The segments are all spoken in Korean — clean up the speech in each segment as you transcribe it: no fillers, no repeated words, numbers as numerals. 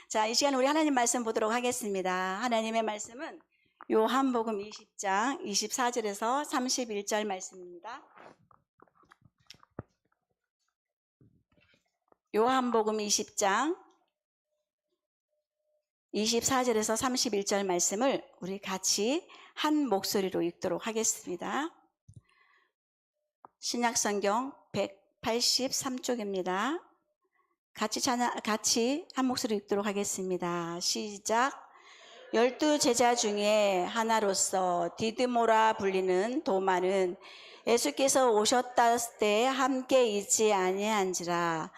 자, 이 시간 우리 하나님 말씀 보도록 하겠습니다. 하나님의 말씀은 요한복음 20장 24절에서 31절 말씀입니다. 요한복음 20장 24절에서 31절 말씀을 우리 같이 한 목소리로 읽도록 하겠습니다. 신약성경 183쪽입니다. 같이 한 목소리 읽도록 하겠습니다. 시작. 12 제자 중에 하나로서 디드모라 불리는 도마는 예수께서 오셨다 때 함께 있지 아니한지라.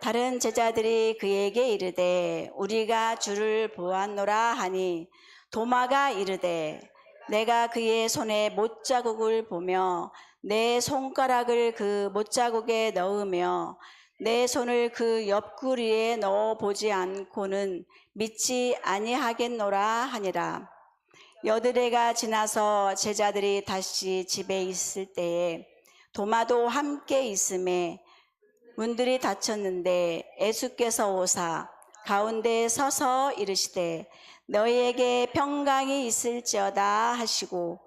다른 제자들이 그에게 이르되 우리가 주를 보았노라 하니 도마가 이르되 내가 그의 손에 못자국을 보며 내 손가락을 그 못자국에 넣으며 내 손을 그 옆구리에 넣어보지 않고는 믿지 아니하겠노라 하니라. 여드레가 지나서 제자들이 다시 집에 있을 때에 도마도 함께 있음에 문들이 닫혔는데 예수께서 오사 가운데 서서 이르시되 너희에게 평강이 있을지어다 하시고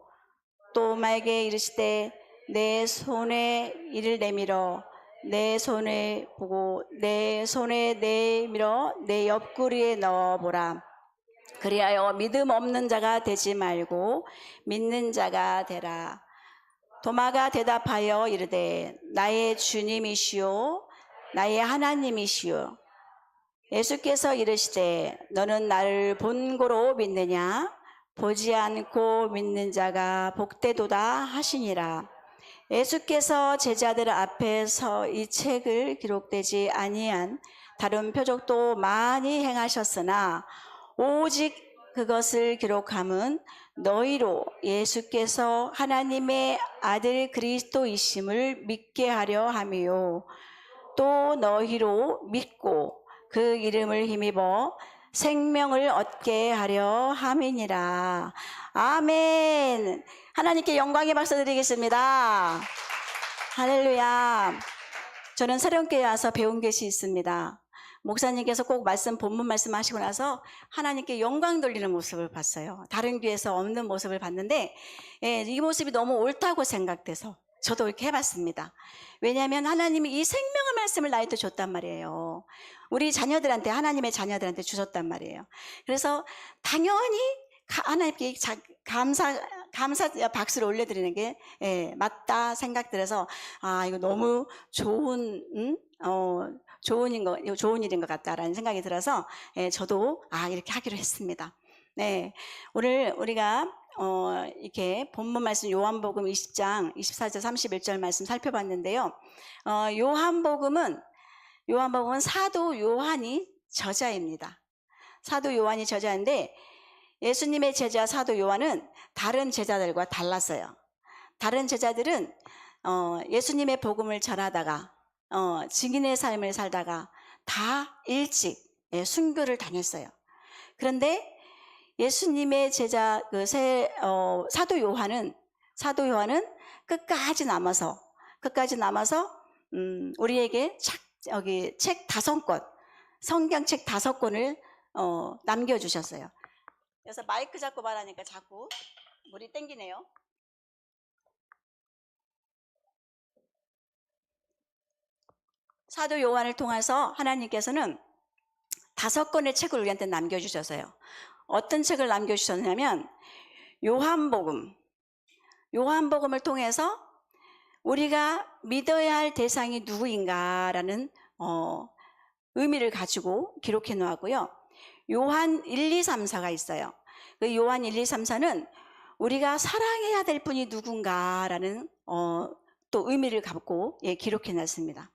도마에게 이르시되 내 손에 이를 내밀어 내 손에 보고 내 손에 내밀어 내 옆구리에 넣어보라. 그리하여 믿음 없는 자가 되지 말고 믿는 자가 되라. 도마가 대답하여 이르되 나의 주님이시오 나의 하나님이시오. 예수께서 이르시되 너는 나를 본고로 믿느냐? 보지 않고 믿는 자가 복되도다 하시니라. 예수께서 제자들 앞에서 이 책을 기록되지 아니한 다른 표적도 많이 행하셨으나 오직 그것을 기록함은 너희로 예수께서 하나님의 아들 그리스도이심을 믿게 하려 함이요 또 너희로 믿고 그 이름을 힘입어 생명을 얻게 하려 함이니라. 아멘. 하나님께 영광의 박수 드리겠습니다. 할렐루야. 저는 새롭게 와서 배운 것이 있습니다. 목사님께서 꼭 본문 말씀 하시고 나서 하나님께 영광 돌리는 모습을 봤어요. 다른 교회에서 없는 모습을 봤는데 이 모습이 너무 옳다고 생각돼서 저도 이렇게 해봤습니다. 왜냐하면 하나님이 이 생명의 말씀을 나한테 줬단 말이에요. 우리 자녀들한테, 하나님의 자녀들한테 주셨단 말이에요. 그래서 당연히 하나님께 감사 박수를 올려드리는 게 맞다 생각들어서 이거 너무 좋은 일인 것 같다라는 생각이 들어서 저도 이렇게 하기로 했습니다. 네, 오늘 우리가 이렇게 본문 말씀 요한복음 20장 24절 31절 말씀 살펴봤는데요. 요한복음은 사도 요한이 저자입니다. 사도 요한이 저자인데 예수님의 제자 사도 요한은 다른 제자들과 달랐어요. 다른 제자들은 예수님의 복음을 전하다가 증인의 삶을 살다가 다 일찍 순교를 당했어요. 그런데 예수님의 제자 사도 요한은 끝까지 남아서 우리에게 책 5권, 성경책 5권을 남겨주셨어요. 그래서 마이크 잡고 말하니까 자꾸 물이 땡기네요. 사도 요한을 통해서 하나님께서는 5권의 책을 우리한테 남겨주셨어요. 어떤 책을 남겨주셨냐면 요한복음을 통해서 우리가 믿어야 할 대상이 누구인가라는 의미를 가지고 기록해 놓았고요. 요한 1, 2, 3, 4가 있어요. 그 요한 1, 2, 3, 4는 우리가 사랑해야 될 분이 누군가라는 또 의미를 갖고 기록해 놨습니다.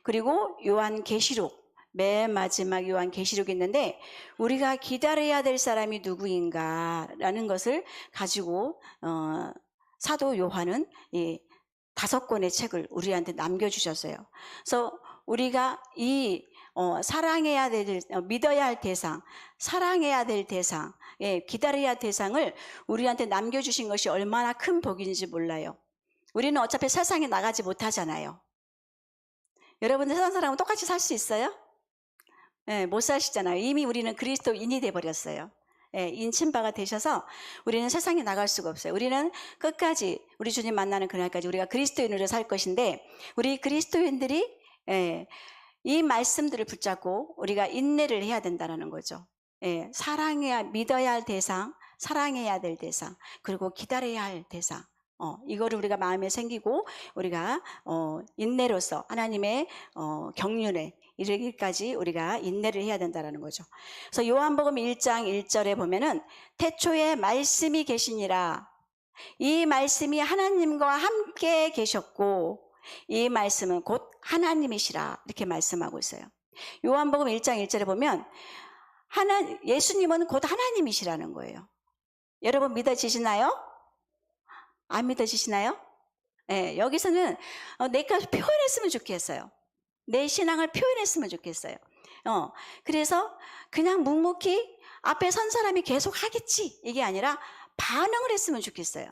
그리고 요한 계시록, 맨 마지막 요한 계시록이 있는데 우리가 기다려야 될 사람이 누구인가라는 것을 가지고 사도 요한은 5권의 책을 우리한테 남겨주셨어요. 그래서 우리가 믿어야 할 대상, 사랑해야 될 대상, 기다려야 할 대상을 우리한테 남겨주신 것이 얼마나 큰 복인지 몰라요. 우리는 어차피 세상에 나가지 못하잖아요. 여러분 세상 사람은 똑같이 살 수 있어요? 예, 못 사시잖아요. 이미 우리는 그리스도인이 돼버렸어요. 예, 인친바가 되셔서 우리는 세상에 나갈 수가 없어요. 우리는 끝까지 우리 주님 만나는 그날까지 우리가 그리스도인으로 살 것인데, 우리 그리스도인들이 예, 이 말씀들을 붙잡고 우리가 인내를 해야 된다는 거죠. 예, 믿어야 할 대상, 사랑해야 될 대상, 그리고 기다려야 할 대상. 이거를 우리가 마음에 생기고 우리가 인내로서 하나님의 경륜에 이르기까지 우리가 인내를 해야 된다는 거죠. 그래서 요한복음 1장 1절에 보면은 태초에 말씀이 계시니라. 이 말씀이 하나님과 함께 계셨고 이 말씀은 곧 하나님이시라, 이렇게 말씀하고 있어요. 요한복음 1장 1절에 보면 예수님은 곧 하나님이시라는 거예요. 여러분 믿어지시나요? 안 믿어지시나요? 네, 여기서는 내가 표현했으면 좋겠어요. 내 신앙을 표현했으면 좋겠어요. 그래서 그냥 묵묵히 앞에 선 사람이 계속 하겠지, 이게 아니라 반응을 했으면 좋겠어요.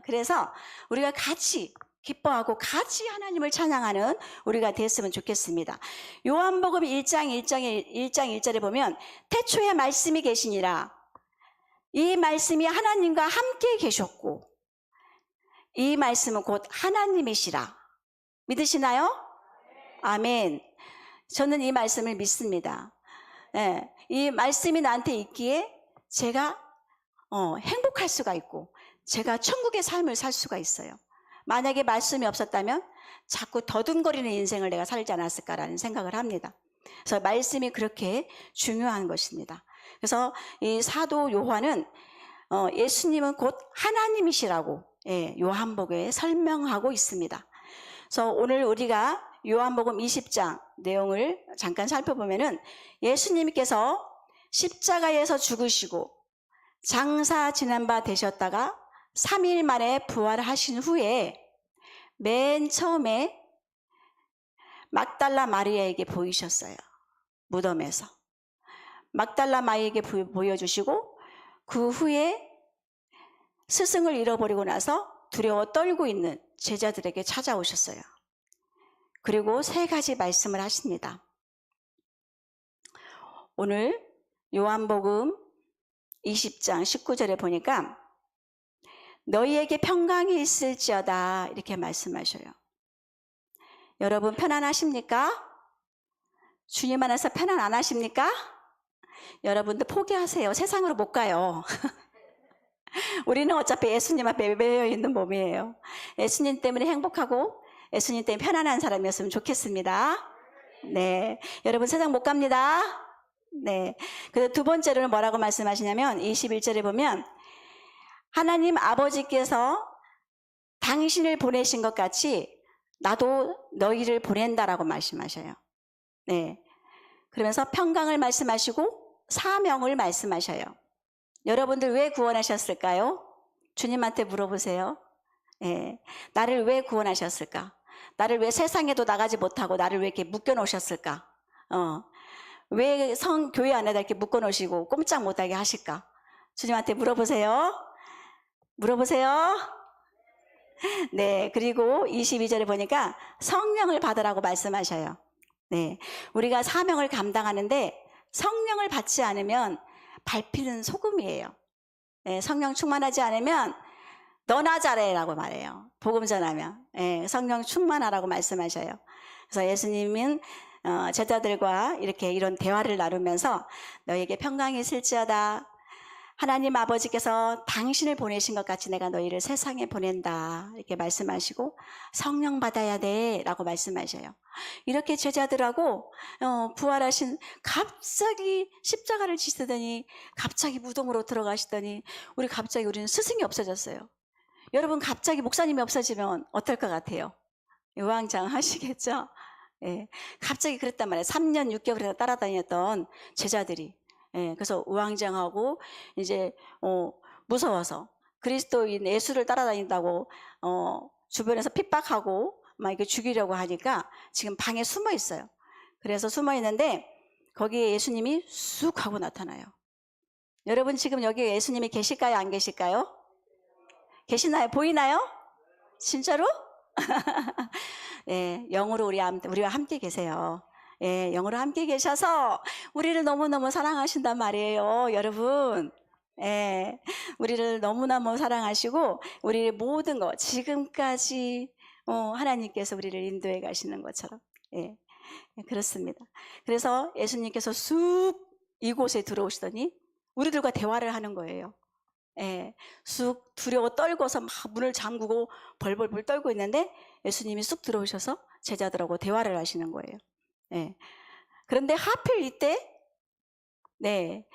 그래서 우리가 같이 기뻐하고 같이 하나님을 찬양하는 우리가 됐으면 좋겠습니다. 요한복음 1장 1절에 보면 태초에 말씀이 계시니라. 이 말씀이 하나님과 함께 계셨고 이 말씀은 곧 하나님이시라. 믿으시나요? 아멘. 저는 이 말씀을 믿습니다. 예, 이 말씀이 나한테 있기에 제가 행복할 수가 있고 제가 천국의 삶을 살 수가 있어요. 만약에 말씀이 없었다면 자꾸 더듬거리는 인생을 내가 살지 않았을까라는 생각을 합니다. 그래서 말씀이 그렇게 중요한 것입니다. 그래서 이 사도 요한은 예수님은 곧 하나님이시라고 요한복음에 설명하고 있습니다. 그래서 오늘 우리가 요한복음 20장 내용을 잠깐 살펴보면은 예수님께서 십자가에서 죽으시고 장사 지난 바 되셨다가 3일 만에 부활하신 후에 맨 처음에 막달라 마리아에게 보이셨어요. 무덤에서 막달라 마리아에게 보여주시고 그 후에 스승을 잃어버리고 나서 두려워 떨고 있는 제자들에게 찾아오셨어요. 그리고 3가지 말씀을 하십니다. 오늘 요한복음 20장 19절에 보니까 너희에게 평강이 있을지어다, 이렇게 말씀하셔요. 여러분 편안하십니까? 주님 안에서 편안 안 하십니까? 여러분들 포기하세요. 세상으로 못 가요. 우리는 어차피 예수님 앞에 매여 있는 몸이에요. 예수님 때문에 행복하고 예수님 때문에 편안한 사람이었으면 좋겠습니다. 네, 여러분 세상 못 갑니다. 네. 그래서 두 번째로는 뭐라고 말씀하시냐면 21절에 보면 하나님 아버지께서 당신을 보내신 것 같이 나도 너희를 보낸다라고 말씀하셔요. 네. 그러면서 평강을 말씀하시고 사명을 말씀하셔요. 여러분들 왜 구원하셨을까요? 주님한테 물어보세요. 네. 나를 왜 구원하셨을까? 나를 왜 세상에도 나가지 못하고 나를 왜 이렇게 묶여놓으셨을까? 왜 교회 안에다 이렇게 묶어놓으시고 꼼짝 못하게 하실까? 주님한테 물어보세요. 물어보세요. 네, 그리고 22절에 보니까 성령을 받으라고 말씀하셔요. 네, 우리가 사명을 감당하는데 성령을 받지 않으면 밟히는 소금이에요. 네, 성령 충만하지 않으면 너나 잘해라고 말해요. 복음 전하면. 네, 성령 충만하라고 말씀하셔요. 그래서 예수님은 제자들과 이렇게 이런 대화를 나누면서 너에게 평강이 있을지어다. 하나님 아버지께서 당신을 보내신 것 같이 내가 너희를 세상에 보낸다, 이렇게 말씀하시고 성령 받아야 돼 라고 말씀하셔요. 이렇게 제자들하고 부활하신 갑자기 십자가를 지시더니 갑자기 무덤으로 들어가시더니 우리는 스승이 없어졌어요. 여러분 갑자기 목사님이 없어지면 어떨 것 같아요? 우왕좌왕하시겠죠? 예, 갑자기 그랬단 말이에요. 3년 6개월이나 따라다녔던 제자들이. 예, 그래서 우왕좌왕하고 이제 무서워서 그리스도인 예수를 따라다닌다고 주변에서 핍박하고 막 이렇게 죽이려고 하니까 지금 방에 숨어 있어요. 그래서 숨어 있는데 거기에 예수님이 쑥 하고 나타나요. 여러분 지금 여기 예수님이 계실까요? 안 계실까요? 계시나요? 보이나요? 진짜로? 네, 영으로 우리와 함께 계세요. 예, 영으로 함께 계셔서 우리를 너무너무 사랑하신단 말이에요, 여러분. 예, 우리를 너무너무 사랑하시고 우리의 모든 것 지금까지 하나님께서 우리를 인도해 가시는 것처럼 예, 그렇습니다. 그래서 예수님께서 쑥 이곳에 들어오시더니 우리들과 대화를 하는 거예요. 예, 쑥 두려워 떨고서 막 문을 잠그고 벌벌벌 떨고 있는데 예수님이 쑥 들어오셔서 제자들하고 대화를 하시는 거예요. 예. 그런데 하필 이때 네,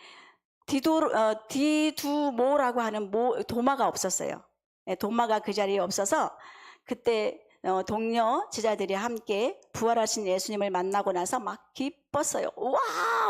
디두모라고 하는 도마가 없었어요. 예, 도마가 그 자리에 없어서 그때 동료 제자들이 함께 부활하신 예수님을 만나고 나서 막 기뻤어요. 와,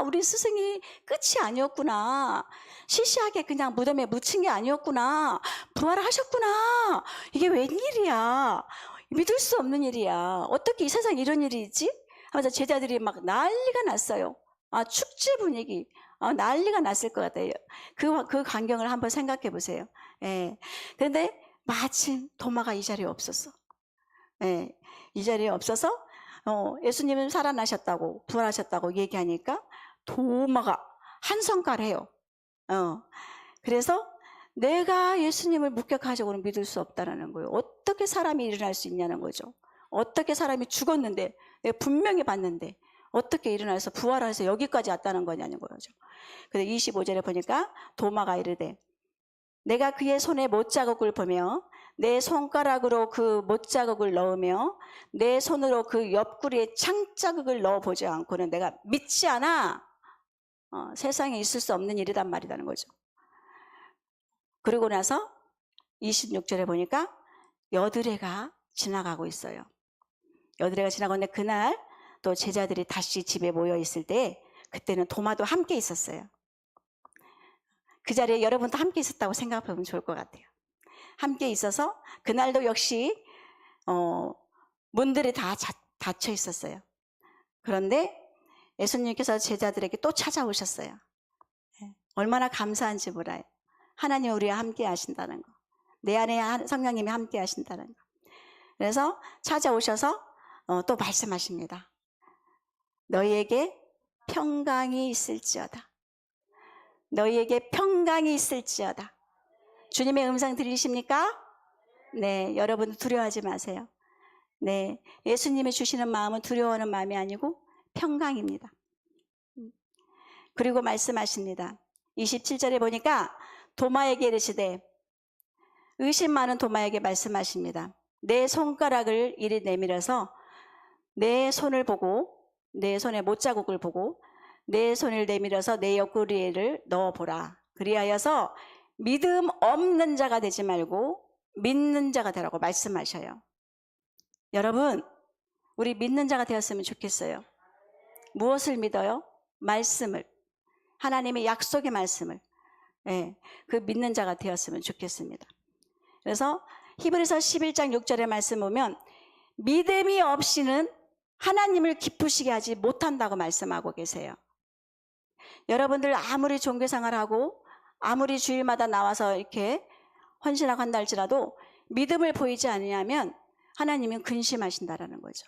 우리 스승이 끝이 아니었구나. 시시하게 그냥 무덤에 묻힌 게 아니었구나. 부활하셨구나. 이게 웬일이야. 믿을 수 없는 일이야. 어떻게 이 세상에 이런 일이 있지? 하면서 제자들이 막 난리가 났어요. 아, 축제 분위기. 난리가 났을 것 같아요. 그 광경을 한번 생각해 보세요. 예. 그런데 마침 도마가 이 자리에 없었어. 예. 이 자리에 없어서 예수님은 살아나셨다고 부활하셨다고 얘기하니까 도마가 한성깔해요. 그래서 내가 예수님을 목격하자고는 믿을 수 없다는 거예요. 어떻게 사람이 일어날 수 있냐는 거죠. 어떻게 사람이 죽었는데 내가 분명히 봤는데 어떻게 일어나서 부활해서 여기까지 왔다는 거냐는 거죠. 그래서 25절에 보니까 도마가 이르되 내가 그의 손에 못자국을 보며 내 손가락으로 그 못자국을 넣으며 내 손으로 그 옆구리에 창자국을 넣어보지 않고는 내가 믿지 않아. 세상에 있을 수 없는 일이란 말이라는 거죠. 그리고 나서 26절에 보니까 여드레가 지나가고 있어요. 여드레가 지나가는데 그날 또 제자들이 다시 집에 모여 있을 때 그때는 도마도 함께 있었어요. 그 자리에 여러분도 함께 있었다고 생각하면 좋을 것 같아요. 함께 있어서 그날도 역시 문들이 다 닫혀 있었어요. 그런데 예수님께서 제자들에게 또 찾아오셨어요. 얼마나 감사한지 몰라요. 하나님 우리와 함께 하신다는 거. 내 안에 성령님이 함께 하신다는 거. 그래서 찾아오셔서 또 말씀하십니다. 너희에게 평강이 있을지어다. 너희에게 평강이 있을지어다. 주님의 음성 들리십니까? 네, 여러분 두려워하지 마세요. 네, 예수님이 주시는 마음은 두려워하는 마음이 아니고 평강입니다. 그리고 말씀하십니다. 27절에 보니까 도마에게 이르시되 의심 많은 도마에게 말씀하십니다. 내 손가락을 이리 내밀어서 내 손을 보고 내 손에 못자국을 보고 내 손을 내밀어서 내 옆구리를 넣어보라. 그리하여서 믿음 없는 자가 되지 말고 믿는 자가 되라고 말씀하셔요. 여러분, 우리 믿는 자가 되었으면 좋겠어요. 무엇을 믿어요? 말씀을. 하나님의 약속의 말씀을. 네, 그 믿는 자가 되었으면 좋겠습니다. 그래서 히브리서 11장 6절의 말씀 보면 믿음이 없이는 하나님을 기쁘시게 하지 못한다고 말씀하고 계세요. 여러분들 아무리 종교생활 하고 아무리 주일마다 나와서 이렇게 헌신하고 한다 할지라도 믿음을 보이지 않으면 하나님은 근심하신다라는 거죠.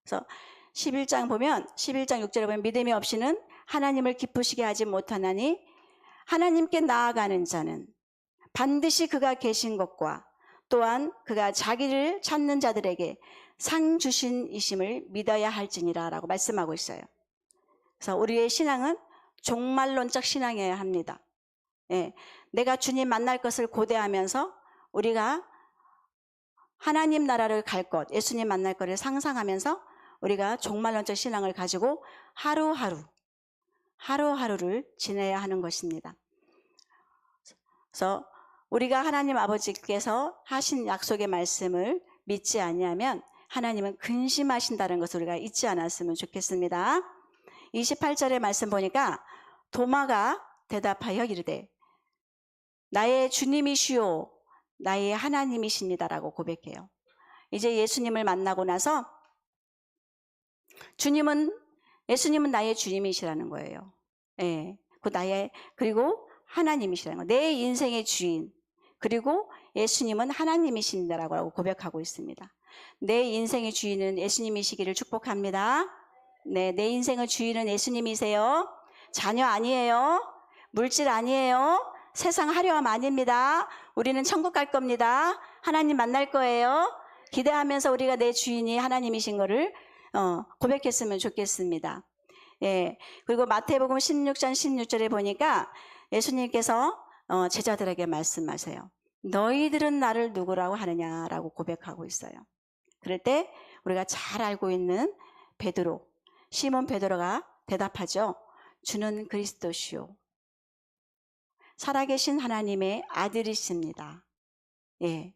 그래서 11장 6절에 보면 믿음이 없이는 하나님을 기쁘시게 하지 못하나니 하나님께 나아가는 자는 반드시 그가 계신 것과 또한 그가 자기를 찾는 자들에게 상 주신 이심을 믿어야 할지니라 라고 말씀하고 있어요. 그래서 우리의 신앙은 종말론적 신앙이어야 합니다. 예, 내가 주님 만날 것을 고대하면서 우리가 하나님 나라를 갈 것, 예수님 만날 것을 상상하면서 우리가 종말론적 신앙을 가지고 하루하루를 지내야 하는 것입니다. 그래서 우리가 하나님 아버지께서 하신 약속의 말씀을 믿지 아니하면 하나님은 근심하신다는 것을 우리가 잊지 않았으면 좋겠습니다. 28절의 말씀 보니까 도마가 대답하여 이르되 나의 주님이시오 나의 하나님이십니다라고 고백해요. 이제 예수님을 만나고 나서 예수님은 나의 주님이시라는 거예요. 예, 그리고 하나님이시라는 거예요. 내 인생의 주인. 그리고 예수님은 하나님이십니다라고 고백하고 있습니다. 내 인생의 주인은 예수님이시기를 축복합니다. 네, 내 인생의 주인은 예수님이세요. 자녀 아니에요. 물질 아니에요. 세상 화려함 아닙니다. 우리는 천국 갈 겁니다. 하나님 만날 거예요. 기대하면서 우리가 내 주인이 하나님이신 거를 고백했으면 좋겠습니다. 예. 그리고 마태복음 16장 16절에 보니까 예수님께서 제자들에게 말씀하세요. 너희들은 나를 누구라고 하느냐라고 고백하고 있어요. 그럴 때 우리가 잘 알고 있는 베드로, 시몬 베드로가 대답하죠. 주는 그리스도시요 살아계신 하나님의 아들이십니다. 예.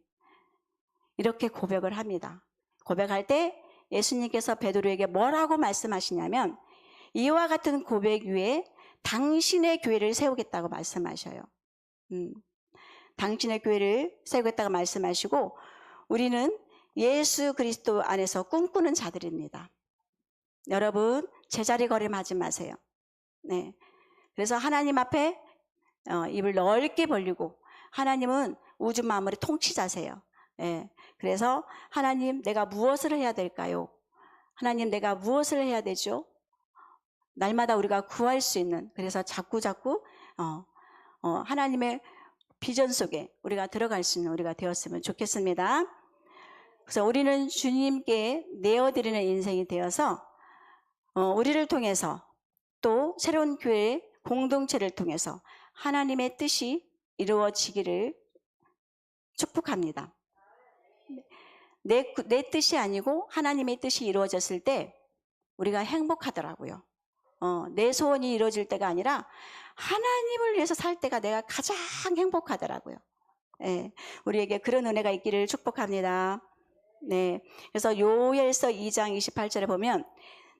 이렇게 고백을 합니다. 고백할 때 예수님께서 베드로에게 뭐라고 말씀하시냐면 이와 같은 고백 위에 당신의 교회를 세우겠다고 말씀하셔요. 당신의 교회를 세우겠다고 말씀하시고 우리는 예수 그리스도 안에서 꿈꾸는 자들입니다. 여러분 제자리 걸음하지 마세요. 네. 그래서 하나님 앞에 입을 넓게 벌리고 하나님은 우주 만물의 통치자세요. 예. 그래서 하나님 내가 무엇을 해야 될까요? 하나님 내가 무엇을 해야 되죠? 날마다 우리가 구할 수 있는 그래서 자꾸 하나님의 비전 속에 우리가 들어갈 수 있는 우리가 되었으면 좋겠습니다. 그래서 우리는 주님께 내어드리는 인생이 되어서 우리를 통해서 또 새로운 교회 공동체를 통해서 하나님의 뜻이 이루어지기를 축복합니다. 내 뜻이 아니고 하나님의 뜻이 이루어졌을 때 우리가 행복하더라고요. 내 소원이 이루어질 때가 아니라 하나님을 위해서 살 때가 내가 가장 행복하더라고요. 예, 우리에게 그런 은혜가 있기를 축복합니다. 네, 그래서 요엘서 2장 28절에 보면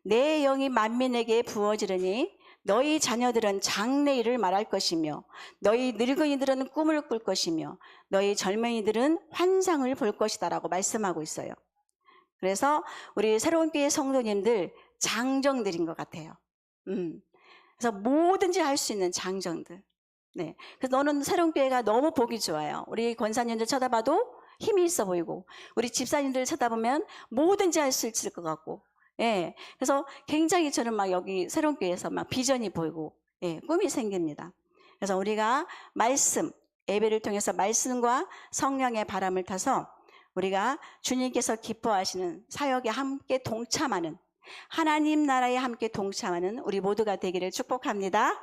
내 영이 만민에게 부어지르니 너희 자녀들은 장래일을 말할 것이며 너희 늙은이들은 꿈을 꿀 것이며 너희 젊은이들은 환상을 볼 것이다 라고 말씀하고 있어요. 그래서 우리 새로운 교회 성도님들 장정들인 것 같아요. 그래서 뭐든지 할 수 있는 장정들. 네. 그래서 너는 새로운 교회가 너무 보기 좋아요. 우리 권사님들 쳐다봐도 힘이 있어 보이고 우리 집사님들 쳐다보면 뭐든지 할 수 있을 것 같고 예. 그래서 굉장히 저는 막 여기 새로운 교회에서 막 비전이 보이고 예, 꿈이 생깁니다. 그래서 우리가 말씀, 예배를 통해서 말씀과 성령의 바람을 타서 우리가 주님께서 기뻐하시는 사역에 함께 동참하는 하나님 나라에 함께 동참하는 우리 모두가 되기를 축복합니다.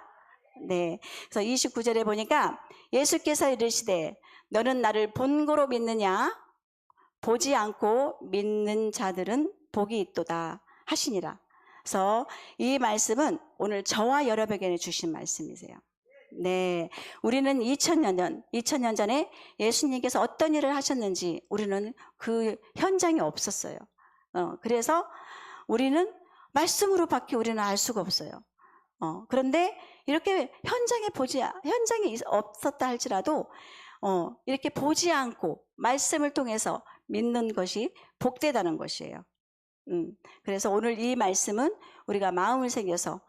네. 그래서 29절에 보니까 예수께서 이르시되 너는 나를 본고로 믿느냐? 보지 않고 믿는 자들은 복이 있도다 하시니라. 그래서 이 말씀은 오늘 저와 여러분에게 주신 말씀이세요. 네, 우리는 2000년 전에 예수님께서 어떤 일을 하셨는지 우리는 그 현장에 없었어요. 그래서 우리는 말씀으로 밖에 우리는 알 수가 없어요. 그런데 이렇게 현장에 없었다 할지라도 이렇게 보지 않고 말씀을 통해서 믿는 것이 복되다는 것이에요. 그래서 오늘 이 말씀은 우리가 마음을 새겨서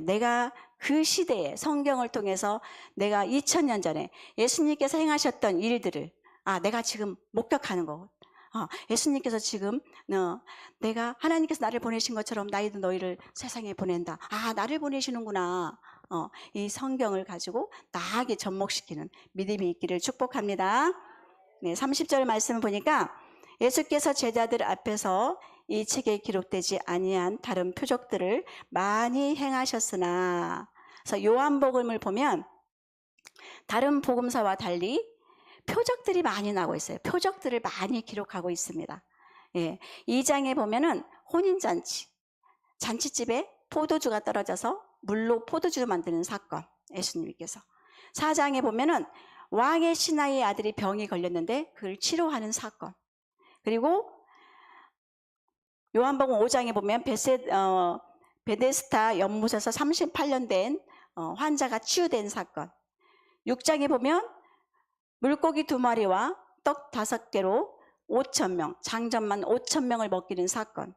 내가 그 시대에 성경을 통해서 내가 2000년 전에 예수님께서 행하셨던 일들을 내가 지금 목격하는 거. 예수님께서 지금 내가 하나님께서 나를 보내신 것처럼 나이도 너희를 세상에 보낸다. 나를 보내시는구나. 이 성경을 가지고 나에게 접목시키는 믿음이 있기를 축복합니다. 네, 30절 말씀을 보니까 예수께서 제자들 앞에서 이 책에 기록되지 아니한 다른 표적들을 많이 행하셨으나, 그래서 요한복음을 보면 다른 복음서와 달리 표적들이 많이 나오고 있어요. 표적들을 많이 기록하고 있습니다. 예, 2장에 보면은 혼인잔치, 잔치집에 포도주가 떨어져서 물로 포도주를 만드는 사건, 예수님께서. 4장에 보면은 왕의 신하의 아들이 병이 걸렸는데 그걸 치료하는 사건. 그리고 요한복음 5장에 보면 베데스다 연못에서 38년 된 환자가 치유된 사건. 6장에 보면 물고기 2마리와 떡 5개로 5,000명, 장전만 5,000명을 먹이는 사건.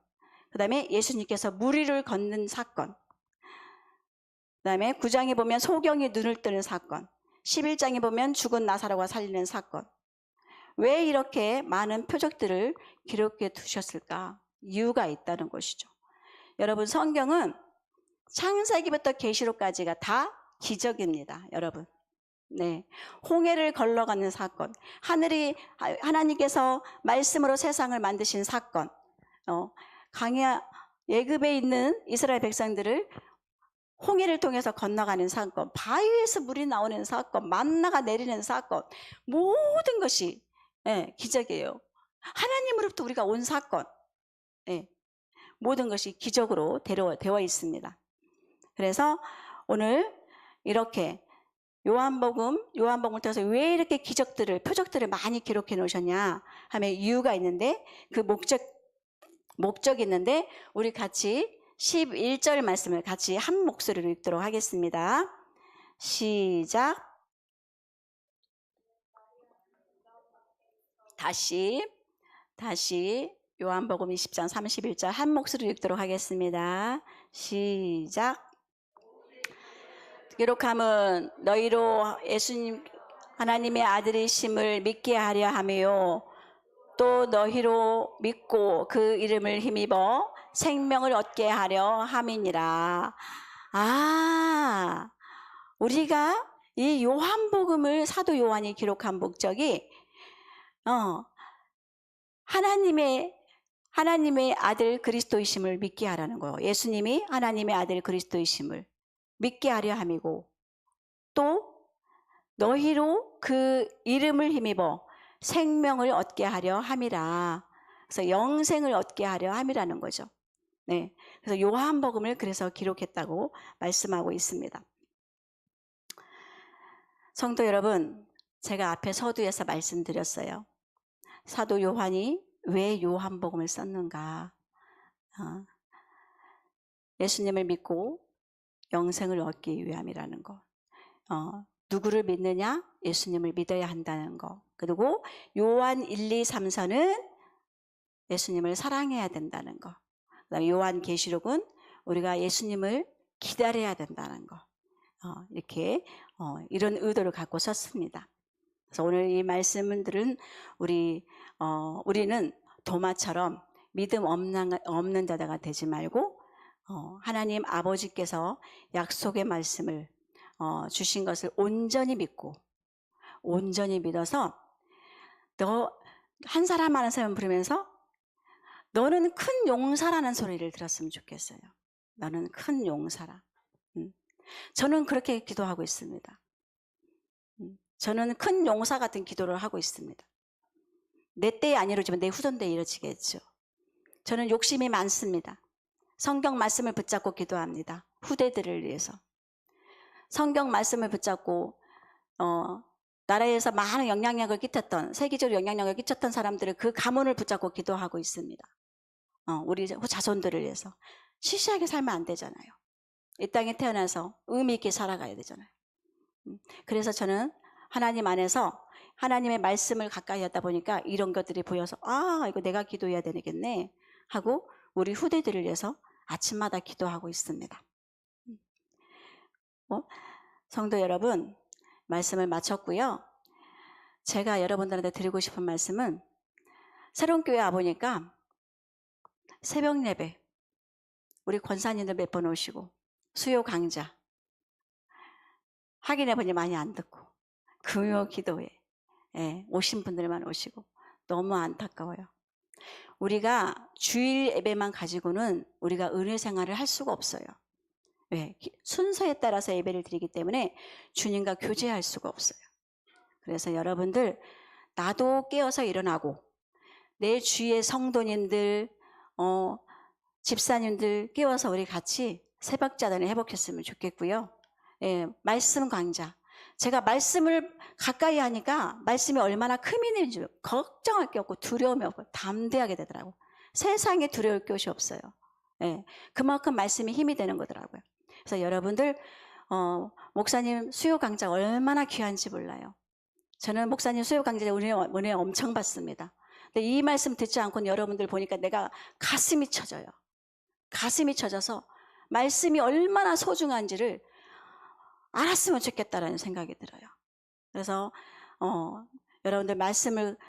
그 다음에 예수님께서 물 위를 걷는 사건. 그 다음에 9장에 보면 소경이 눈을 뜨는 사건. 11장에 보면 죽은 나사로가 살리는 사건. 왜 이렇게 많은 표적들을 기록해 두셨을까? 이유가 있다는 것이죠. 여러분 성경은 창세기부터 계시록까지가 다 기적입니다. 여러분. 네. 홍해를 걸러가는 사건, 하나님께서 말씀으로 세상을 만드신 사건, 강야 예굽에 있는 이스라엘 백성들을 홍해를 통해서 건너가는 사건, 바위에서 물이 나오는 사건, 만나가 내리는 사건, 모든 것이 기적이에요. 하나님으로부터 우리가 온 사건, 모든 것이 기적으로 되어 있습니다. 그래서 오늘 이렇게 요한복음을 통해서 왜 이렇게 표적들을 많이 기록해 놓으셨냐 하면 이유가 있는데, 그 목적이 있는데, 우리 같이 11절 말씀을 같이 한 목소리로 읽도록 하겠습니다. 시작. 다시 요한복음 20장 31절 한 목소리로 읽도록 하겠습니다. 시작. 기록함은 너희로 예수님 하나님의 아들이심을 믿게 하려 하며 또 너희로 믿고 그 이름을 힘입어 생명을 얻게 하려 함이니라. 우리가 이 요한복음을 사도 요한이 기록한 목적이 하나님의 아들 그리스도이심을 믿게 하라는 거예요. 예수님이 하나님의 아들 그리스도이심을 믿게 하려 함이고, 또 너희로 그 이름을 힘입어 생명을 얻게 하려 함이라. 그래서 영생을 얻게 하려 함이라는 거죠. 네. 그래서 요한복음을 그래서 기록했다고 말씀하고 있습니다. 성도 여러분, 제가 앞에 서두에서 말씀드렸어요. 사도 요한이 왜 요한복음을 썼는가? 예수님을 믿고 영생을 얻기 위함이라는 거. 누구를 믿느냐? 예수님을 믿어야 한다는 거. 그리고 요한 1, 2, 3서는 예수님을 사랑해야 된다는 거. 그다음에 요한 계시록은 우리가 예수님을 기다려야 된다는 거. 이렇게 이런 의도를 갖고 썼습니다. 그래서 오늘 이 말씀들은 우리는 도마처럼 믿음 없는 자가 되지 말고 하나님 아버지께서 약속의 말씀을 주신 것을 온전히 믿어서 한 사람 많은 사람 부르면서 너는 큰 용사라는 소리를 들었으면 좋겠어요. 너는 큰 용사라. 저는 그렇게 기도하고 있습니다. 저는 큰 용사 같은 기도를 하고 있습니다. 내 때에 안 이루어지면 내 후손 때에 이루어지겠죠. 저는 욕심이 많습니다. 성경 말씀을 붙잡고 기도합니다. 후대들을 위해서. 성경 말씀을 붙잡고 나라에서 많은 영향력을 끼쳤던, 세계적으로 영향력을 끼쳤던 사람들을 그 가문을 붙잡고 기도하고 있습니다. 우리 자손들을 위해서. 시시하게 살면 안 되잖아요. 이 땅에 태어나서 의미 있게 살아가야 되잖아요. 그래서 저는 하나님 안에서 하나님의 말씀을 가까이 하다 보니까 이런 것들이 보여서 이거 내가 기도해야 되겠네 하고 우리 후대들을 위해서 아침마다 기도하고 있습니다. 성도 여러분, 말씀을 마쳤고요. 제가 여러분들한테 드리고 싶은 말씀은, 새로운 교회 와보니까 새벽 예배 우리 권사님들 몇 번 오시고 수요 강좌 확인해보니 많이 안 듣고 금요 기도회 오신 분들만 오시고 너무 안타까워요. 우리가 주일 예배만 가지고는 우리가 은혜 생활을 할 수가 없어요. 왜? 순서에 따라서 예배를 드리기 때문에 주님과 교제할 수가 없어요. 그래서 여러분들, 나도 깨어서 일어나고 내 주위의 성도님들, 집사님들 깨워서 우리 같이 새벽자단을 회복했으면 좋겠고요. 말씀 강좌. 제가 말씀을 가까이 하니까 말씀이 얼마나 큰 힘인지 걱정할 게 없고 두려움이 없고 담대하게 되더라고요. 세상에 두려울 것이 없어요. 그만큼 말씀이 힘이 되는 거더라고요. 그래서 여러분들, 목사님 수요 강좌 얼마나 귀한지 몰라요. 저는 목사님 수요 강좌에 은혜 엄청 받습니다. 근데 이 말씀 듣지 않고는 여러분들 보니까 내가 가슴이 쳐져요. 가슴이 쳐져서 말씀이 얼마나 소중한지를 알았으면 좋겠다라는 생각이 들어요. 그래서 여러분들 말씀을